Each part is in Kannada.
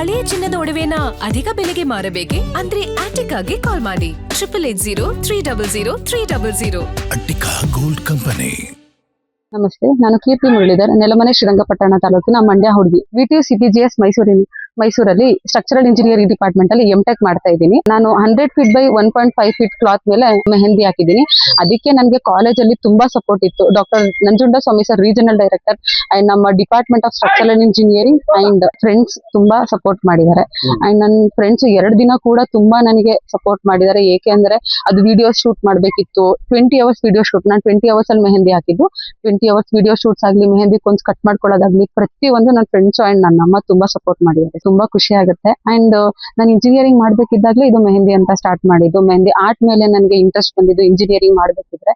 ಹಳೆಯ ಚಿನ್ನದ ಒಡವೆನ ಅಧಿಕ ಬೆಲೆಗೆ ಮಾರಬೇಕೆ ಅಂದ್ರೆ ಆಟಿಕಾಗೆ ಕಾಲ್ ಮಾಡಿ 880300 ಅಟ್ಟಿಕಾ ಗೋಲ್ಡ್ ಕಂಪನಿ. ನಮಸ್ತೆ, ನಾನು ಕೀರ್ತಿ ಮುರಳೀಧರ್, ನೆಲಮನೆ ಶ್ರೀರಂಗಪಟ್ಟಣ ತಾಲೂಕಿನ ಮಂಡ್ಯ ಹುಡುಗಿ. VTU CPGS ಮೈಸೂರಲ್ಲಿ ಸ್ಟ್ರಕ್ಚರಲ್ ಇಂಜಿನಿಯರಿಂಗ್ ಡಿಪಾರ್ಟ್ಮೆಂಟ್ ಅಲ್ಲಿ MTech ಮಾಡ್ತಾ ಇದ್ದೀನಿ. ನಾನು 100 ಫೀಟ್ ಬೈ 1.5 ಫೀಟ್ ಕ್ಲಾತ್ ಮೇಲೆ ಮೆಹಂದಿ ಹಾಕಿದ್ದೀನಿ. ಅದಕ್ಕೆ ನನಗೆ ಕಾಲೇಜಲ್ಲಿ ತುಂಬಾ ಸಪೋರ್ಟ್ ಇತ್ತು. Doctor Nanjundaswamy sir, regional director, and ನಮ್ಮ department of structural engineering and friends ತುಂಬಾ ಸಪೋರ್ಟ್ ಮಾಡಿದ್ದಾರೆ. ಅಂಡ್ ನನ್ನ ಫ್ರೆಂಡ್ಸ್ 2 ದಿನ ಕೂಡ ತುಂಬಾ ನನಗೆ ಸಪೋರ್ಟ್ ಮಾಡಿದ್ದಾರೆ. ಏಕೆ ಅಂದ್ರೆ ಅದು ವಿಡಿಯೋ ಶೂಟ್ ಮಾಡ್ಬೇಕಿತ್ತು, 20 ಅವರ್ಸ್ ವಿಡಿಯೋ ಶೂಟ್. ನಾನು 20 ಅವರ್ಸ್ ಅಲ್ಲಿ ಮೆಹಂದಿ ಹಾಕಿದ್ದು. 20 ಅವರ್ಸ್ ವಿಡಿಯೋ ಶೂಟ್ಸ್ ಆಗ್ಲಿ, ಮೆಹಂದಿ ಕೊಂಚ ಕಟ್ ಮಾಡ್ಕೊಳ್ಳೋದಾಗ್ಲಿ, ಪ್ರತಿಯೊಂದು ನನ್ನ ಫ್ರೆಂಡ್ಸ್ ಅಂಡ್ ನನ್ನ ಅಮ್ಮ ತುಂಬಾ ಸಪೋರ್ಟ್ ಮಾಡಿದ್ದಾರೆ. ತುಂಬಾ ಖುಷಿ ಆಗುತ್ತೆ. ಅಂಡ್ ನಾನು ಇಂಜಿನಿಯರಿಂಗ್ ಮಾಡ್ಬೇಕಿದ್ದಾಗ್ಲೇ ಇದು ಮೆಹಂದಿ ಅಂತ ಸ್ಟಾರ್ಟ್ ಮಾಡಿದ್ದು. ಮೆಹಂದಿ ಆರ್ಟ್ ಮೇಲೆ ನನಗೆ ಇಂಟ್ರೆಸ್ಟ್ ಬಂದಿದ್ದು. ಇಂಜಿನಿಯರಿಂಗ್ ಮಾಡ್ಬೇಕಿದ್ರೆ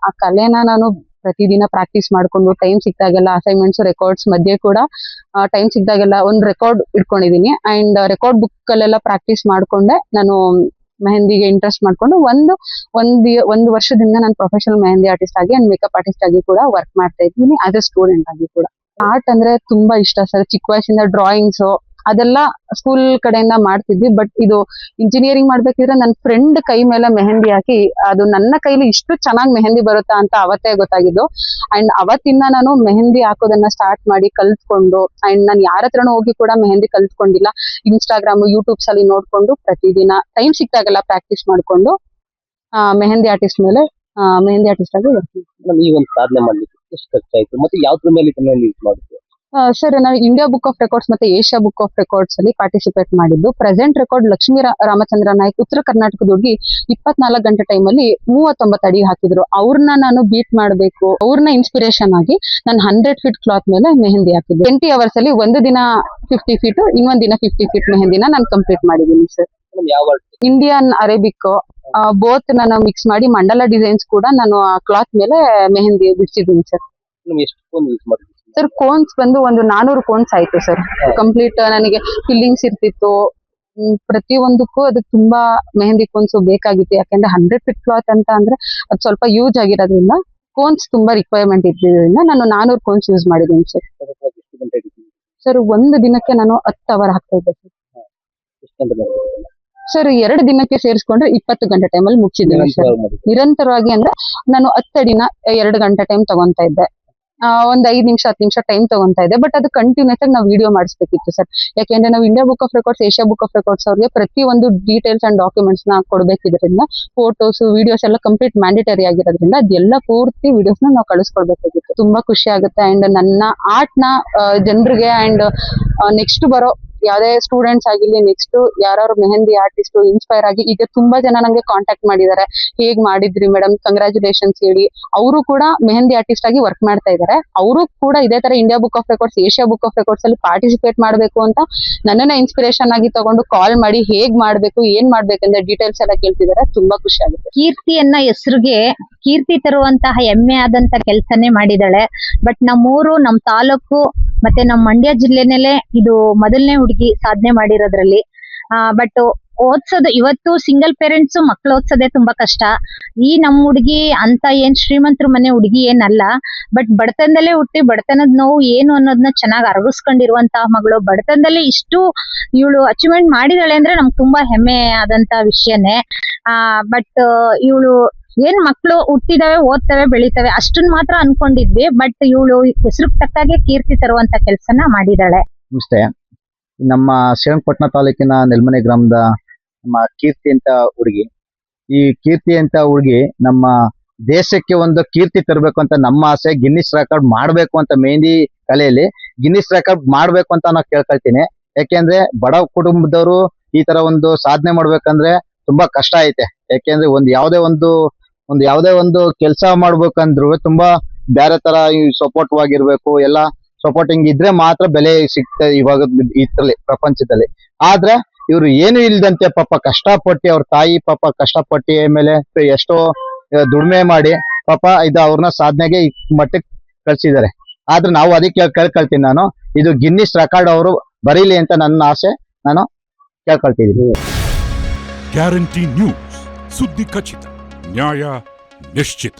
ಆ ಕಲೆನ ನಾನು ಪ್ರತಿದಿನ ಪ್ರಾಕ್ಟೀಸ್ ಮಾಡ್ಕೊಂಡು, ಟೈಮ್ ಸಿಕ್ತಾಗೆಲ್ಲ ಅಸೈನ್ಮೆಂಟ್ಸ್, ರೆಕಾರ್ಡ್ಸ್ ಮಧ್ಯೆ ಕೂಡ ಟೈಮ್ ಸಿಕ್ತಾಗೆಲ್ಲ ಒಂದು ರೆಕಾರ್ಡ್ ಇಟ್ಕೊಂಡಿದೀನಿ. ಅಂಡ್ ರೆಕಾರ್ಡ್ ಬುಕ್ ಅಲ್ಲೆಲ್ಲ ಪ್ರಾಕ್ಟೀಸ್ ಮಾಡ್ಕೊಂಡೆ ನಾನು ಮೆಹಂದಿಗೆ ಇಂಟ್ರೆಸ್ಟ್ ಮಾಡ್ಕೊಂಡು ಒಂದು ವರ್ಷದಿಂದ ನಾನು ಪ್ರೊಫೆಷನಲ್ ಮೆಹಂದಿ ಆರ್ಟಿಸ್ಟ್ ಆಗಿ ಅಂಡ್ ಮೇಕಪ್ ಆರ್ಟಿಸ್ಟ್ ಆಗಿ ಕೂಡ ವರ್ಕ್ ಮಾಡ್ತಾ ಇದ್ದೀನಿ, ಆಸ್ ಎ ಸ್ಟೂಡೆಂಟ್ ಆಗಿ ಕೂಡ. ಆರ್ಟ್ ಅಂದ್ರೆ ತುಂಬಾ ಇಷ್ಟ ಸರ್. ಚಿಕ್ಕ ವಯಸ್ಸಿಂದ ಡ್ರಾಯಿಂಗ್ಸ್ ಅದೆಲ್ಲ ಸ್ಕೂಲ್ ಕಡೆಯಿಂದ ಮಾಡ್ತಿದ್ವಿ. ಬಟ್ ಇದು ಇಂಜಿನಿಯರಿಂಗ್ ಮಾಡ್ಬೇಕಿದ್ರೆ ನನ್ನ ಫ್ರೆಂಡ್ ಕೈ ಮೇಲೆ ಮೆಹಂದಿ ಹಾಕಿ ಅದು ನನ್ನ ಕೈಲಿ ಇಷ್ಟು ಚೆನ್ನಾಗಿ ಮೆಹಂದಿ ಬರುತ್ತಾ ಅಂತ ಅವತ್ತೇ ಗೊತ್ತಾಗಿದ್ದು. ಅಂಡ್ ಅವತ್ತಿಂದ ನಾನು ಮೆಹಂದಿ ಹಾಕೋದನ್ನ ಸ್ಟಾರ್ಟ್ ಮಾಡಿ ಕಲ್ತ್ಕೊಂಡು, ಅಂಡ್ ನಾನು ಯಾರ ಹತ್ರನೂ ಹೋಗಿ ಕೂಡ ಮೆಹಂದಿ ಕಲ್ತ್ಕೊಂಡಿಲ್ಲ. ಇನ್ಸ್ಟಾಗ್ರಾಮ್, ಯೂಟ್ಯೂಬ್ಸ್ ಅಲ್ಲಿ ನೋಡ್ಕೊಂಡು ಪ್ರತಿದಿನ ಟೈಮ್ ಸಿಕ್ತಾಗೆಲ್ಲ ಪ್ರಾಕ್ಟೀಸ್ ಮಾಡ್ಕೊಂಡು ಮೆಹಂದಿ ಆರ್ಟಿಸ್ಟ್ ಮೇಲೆ ಮೆಹಂದಿ ಆರ್ಟಿಸ್ಟ್ ಆಗಿ ಈ ಒಂದು ಸಾಧನೆ ಮಾಡ್ಲಿಕ್ಕೆ ಎಷ್ಟು ಖರ್ಚಾಯ್ತು ಮತ್ತೆ ಯಾವ್ದ್ರ ಮೇಲೆ ಯೂಸ್ ಮಾಡುತ್ತೆ? ಸರ್, ನಾನು ಇಂಡಿಯಾ ಬುಕ್ ಆಫ್ ರೆಕಾರ್ಡ್ಸ್ ಮತ್ತೆ ಏಷ್ಯಾ ಬುಕ್ ಆಫ್ ರೆಕಾರ್ಡ್ಸ್ ಅಲ್ಲಿ ಪಾರ್ಟಿಸಿಪೇಟ್ ಮಾಡಿದ್ದು. ಪ್ರೆಸೆಂಟ್ ರೆಕಾರ್ಡ್ ಲಕ್ಷ್ಮೀ ರಾಮಚಂದ್ರ ನಾಯ್ಕ್, ಉತ್ತರ ಕರ್ನಾಟಕದ ಹುಡುಗಿ, 24 ಗಂಟೆ ಟೈಮ್ ಅಲ್ಲಿ 39 ಅಡಿ ಹಾಕಿದ್ರು. ಅವ್ರನ್ನ ನಾನು ಬೀಟ್ ಮಾಡಬೇಕು, ಅವ್ರನ್ನ ಇನ್ಸ್ಪಿರೇಷನ್ ಆಗಿ ನಾನು 100 ಫೀಟ್ ಕ್ಲಾತ್ ಮೇಲೆ ಮೆಹಂದಿ ಹಾಕಿದ್ದೆ. 20 ಅವರ್ಸ್ ಅಲ್ಲಿ ಒಂದು ದಿನ 50 ಫೀಟ್, ಇನ್ನೊಂದ್ ದಿನ 50 ಫೀಟ್ ಮೆಹಂದಿನ ನಾನು ಕಂಪ್ಲೀಟ್ ಮಾಡಿದ್ದೀನಿ ಸರ್. ಇಂಡಿಯನ್ ಅರೇಬಿಕ್ ಬೋತ್ ನಾನು ಮಿಕ್ಸ್ ಮಾಡಿ ಮಂಡಲ ಡಿಸೈನ್ಸ್ ಕೂಡ ನಾನು ಆ ಕ್ಲಾತ್ ಮೇಲೆ ಮೆಹಂದಿ ಬಿಡಿಸಿದ್ದೀನಿ ಸರ್. ಸರ್, ಕೋನ್ಸ್ ಬಂದು ಒಂದು 400 ಕೋನ್ಸ್ ಆಯ್ತು ಸರ್. ಕಂಪ್ಲೀಟ್ ನನಗೆ ಫಿಲ್ಲಿಂಗ್ಸ್ ಇರ್ತಿತ್ತು. ಪ್ರತಿಯೊಂದಕ್ಕೂ ಅದಕ್ಕೆ ತುಂಬಾ ಮೆಹಂದಿ ಕೋನ್ಸ್ ಬೇಕಾಗಿತ್ತು. ಯಾಕಂದ್ರೆ 100 ಫೀಟ್ ಕ್ಲಾತ್ ಅಂತ ಅಂದ್ರೆ ಅದು ಸ್ವಲ್ಪ ಯೂಸ್ ಆಗಿರೋದ್ರಿಂದ ಕೋನ್ಸ್ ತುಂಬಾ ರಿಕ್ವೈರ್ಮೆಂಟ್ ಇದ್ದಿದ್ದರಿಂದ ನಾನು 400 ಕೋನ್ಸ್ ಯೂಸ್ ಮಾಡಿದ್ದೀನಿ ಸರ್. ಸರ್, ಒಂದು ದಿನಕ್ಕೆ ನಾನು 10 ಅವರ್ ಹಾಕ್ತಾ ಇದ್ದೆ ಸರ್. 2 ದಿನಕ್ಕೆ ಸೇರಿಸ್ಕೊಂಡ್ರೆ 20 ಗಂಟೆ ಟೈಮ್ ಅಲ್ಲಿ ಮುಗಿಸಿದ್ದೀನಿ ಸರ್. ನಿರಂತರವಾಗಿ ಅಂದ್ರೆ ನಾನು 10 ಅಡಿನ 2 ಗಂಟೆ ಟೈಮ್ ತಗೊಂತಾ ಇದ್ದೆ. ಒಂದ್ 5 ನಿಮಿಷ 10 ನಿಮಿಷ ಟೈಮ್ ತಗೊಂತಾ ಇದೆ. ಬಟ್ ಅದು ಕಂಟಿನ್ಯೂಸ್ ಆಗಿ ನಾವು ವಿಡಿಯೋ ಮಾಡಿಸ್ಬೇಕಿತ್ತು ಸರ್. ಯಾಕೆಂದ್ರೆ ನಾವು India book of records, Asia book of records ಅವ್ರಿಗೆ ಪ್ರತಿಯೊಂದು ಡೀಟೇಲ್ಸ್ ಅಂಡ್ ಡಾಕ್ಯುಮೆಂಟ್ಸ್ ನ ಕೊಡ್ಬೇಕಿದ್ರಿಂದ, ಫೋಟೋಸ್, ವಿಡಿಯೋಸ್ ಎಲ್ಲ ಕಂಪ್ಲೀಟ್ ಮ್ಯಾಂಡೇಟರಿ ಆಗಿರೋದ್ರಿಂದ ಅದೆಲ್ಲ ಪೂರ್ತಿ ವಿಡಿಯೋಸ್ ನ ನಾವು ಕಳಿಸ್ಕೊಡ್ಬೇಕಾಗಿತ್ತು. ತುಂಬಾ ಖುಷಿ ಆಗುತ್ತೆ. ಅಂಡ್ ನನ್ನ ಆರ್ಟ್ ನ ಜನರಿಗೆ ಅಂಡ್ ನೆಕ್ಸ್ಟ್ ಬರೋ ಯಾವ್ದೇ ಸ್ಟೂಡೆಂಟ್ಸ್ ಆಗಿರ್ಲಿ, ನೆಕ್ಸ್ಟ್ ಯಾರು ಮೆಹಂದಿ ಆರ್ಟಿಸ್ಟ್ ಇನ್ಸ್ಪೈರ್ ಆಗಿ, ಈಗ ತುಂಬಾ ಜನ ನಂಗೆ ಕಾಂಟ್ಯಾಕ್ಟ್ ಮಾಡಿದ್ದಾರೆ. ಹೇಗ್ ಮಾಡಿದ್ರಿ ಮೇಡಮ್, ಕಂಗ್ರಾಚುಲೇಷನ್ಸ್ ಹೇಳಿ. ಅವರು ಕೂಡ ಮೆಹಂದಿ ಆರ್ಟಿಸ್ಟ್ ಆಗಿ ವರ್ಕ್ ಮಾಡ್ತಾ ಇದ್ದಾರೆ. ಅವರು ಕೂಡ ಇದೇ ತರ India book of records, Asia book of records ಅಲ್ಲಿ ಪಾರ್ಟಿಸಿಪೇಟ್ ಮಾಡ್ಬೇಕು ಅಂತ ನನ್ನನ್ನ ಇನ್ಸ್ಪಿರೇಷನ್ ಆಗಿ ತಗೊಂಡು ಕಾಲ್ ಮಾಡಿ ಹೇಗ್ ಮಾಡ್ಬೇಕು, ಏನ್ ಮಾಡ್ಬೇಕಂದ್ರೆ ಡೀಟೇಲ್ಸ್ ಎಲ್ಲ ಕೇಳ್ತಿದ್ದಾರೆ. ತುಂಬಾ ಖುಷಿ ಆಗುತ್ತೆ. ಕೀರ್ತಿಯನ್ನ ಹೆಸರಿಗೆ ಕೀರ್ತಿ ತರುವಂತಹ ಹೆಮ್ಮೆ ಆದಂತ ಕೆಲಸನೇ ಮಾಡಿದಾಳೆ. ಬಟ್ ನಮ್ಮೂರು, ನಮ್ ತಾಲೂಕು ಮತ್ತೆ ನಮ್ಮ ಮಂಡ್ಯ ಜಿಲ್ಲೆನಲ್ಲೇ ಇದು ಮೊದಲನೇ ಹುಡುಗಿ ಸಾಧನೆ ಮಾಡಿರೋದ್ರಲ್ಲಿ. ಬಟ್ ಓದ್ಸೋದು ಇವತ್ತು ಸಿಂಗಲ್ ಪೇರೆಂಟ್ಸ್ ಮಕ್ಳು ಓದ್ಸೋದೇ ತುಂಬಾ ಕಷ್ಟ. ಈ ನಮ್ ಹುಡುಗಿ ಅಂತ ಏನ್ ಶ್ರೀಮಂತರ ಮನೆ ಹುಡುಗಿ ಏನಲ್ಲ. ಬಟ್ ಬಡತನದಲ್ಲೇ ಹುಟ್ಟಿ ಬಡತನದ ನೋವು ಏನು ಅನ್ನೋದನ್ನ ಚೆನ್ನಾಗಿ ಅರಗಿಸ್ಕೊಂಡಿರುವಂತಹ ಮಗಳು. ಬಡತನದಲ್ಲಿ ಇಷ್ಟು ಇವಳು ಅಚೀವ್ಮೆಂಟ್ ಮಾಡಿದಾಳೆ ಅಂದ್ರೆ ನಮ್ಗೆ ತುಂಬಾ ಹೆಮ್ಮೆ ಆದಂತ ವಿಷಯನೇ. ಬಟ್ ಇವಳು ಏನ್ ಮಕ್ಳು ಹುಟ್ಟಿದಾವೆ, ಓದ್ತವೆ, ಬೆಳಿತವೆ ಅಷ್ಟನ್ ಮಾತ್ರ ಅನ್ಕೊಂಡಿದ್ವಿ. ಬಟ್ ಇವಳು ಹೆಸರು ತಕ್ಕಾಗೆ ಕೀರ್ತಿ ತರುವಂತ ಕೆಲ್ಸನ ಮಾಡಿದಾಳೆ. ನಮಸ್ತೆ, ನಮ್ಮ ಶ್ರೀರಂಗಪಟ್ಟಣ ತಾಲೂಕಿನ ನೆಲಮನೆ ಗ್ರಾಮದ ನಮ್ಮ ಕೀರ್ತಿ ಅಂತ ಹುಡುಗಿ. ಈ ಕೀರ್ತಿ ಅಂತ ಹುಡುಗಿ ನಮ್ಮ ದೇಶಕ್ಕೆ ಒಂದು ಕೀರ್ತಿ ತರಬೇಕು ಅಂತ ನಮ್ಮ ಆಸೆ. ಗಿನ್ನಿಸ್ ರೆಕಾರ್ಡ್ ಮಾಡ್ಬೇಕು ಅಂತ, ಮೆಹಂದಿ ಕಲೆಯಲ್ಲಿ ಗಿನ್ನಿಸ್ ರೆಕಾರ್ಡ್ ಮಾಡ್ಬೇಕು ಅಂತ ನಾನು ಕೇಳ್ಕೊಳ್ತೀನಿ. ಯಾಕೆಂದ್ರೆ ಬಡ ಕುಟುಂಬದವರು ಈ ತರ ಒಂದು ಸಾಧನೆ ಮಾಡ್ಬೇಕಂದ್ರೆ ತುಂಬಾ ಕಷ್ಟ ಐತೆ. ಯಾಕೆಂದ್ರೆ ಯಾವುದೇ ಒಂದು ಕೆಲಸ ಮಾಡ್ಬೇಕಂದ್ರು ತುಂಬಾ ಬೇರೆ ತರ ಸಪೋರ್ಟಿವ್ ಆಗಿರ್ಬೇಕು. ಎಲ್ಲ ಸಪೋರ್ಟಿಂಗ್ ಇದ್ರೆ ಮಾತ್ರ ಬೆಲೆ ಸಿಗ್ತದೆ ಇವಾಗ ಇದ್ರಲ್ಲಿ ಪ್ರಪಂಚದಲ್ಲಿ. ಆದ್ರೆ ಇವ್ರು ಏನು ಇಲ್ದಂತೆ ಪಾಪ ಕಷ್ಟಪಟ್ಟು, ಅವ್ರ ತಾಯಿ ಪಾಪ ಕಷ್ಟಪಟ್ಟು ಮೇಲೆ ಎಷ್ಟೋ ದುಡಿಮೆ ಮಾಡಿ ಪಾಪ ಇದು ಅವ್ರನ್ನ ಸಾಧನೆಗೆ ಮಟ್ಟಕ್ಕೆ ಕಳ್ಸಿದ್ದಾರೆ. ಆದ್ರೆ ನಾವು ಅದಕ್ಕೆ ಕೇಳ್ಕೊಳ್ತೀನಿ, ನಾನು ಇದು ಗಿನ್ನಿಸ್ ರೆಕಾರ್ಡ್ ಅವರು ಬರೀಲಿ ಅಂತ ನನ್ನ ಆಸೆ. ನಾನು ಕೇಳ್ಕೊಳ್ತಿದ್ದೀನಿ. ಗ್ಯಾರಂಟಿ ನ್ಯೂಸ್, ಸುದ್ದಿ ಖಚಿತ, ನ್ಯಾಯ ನಿಶ್ಚಿತ.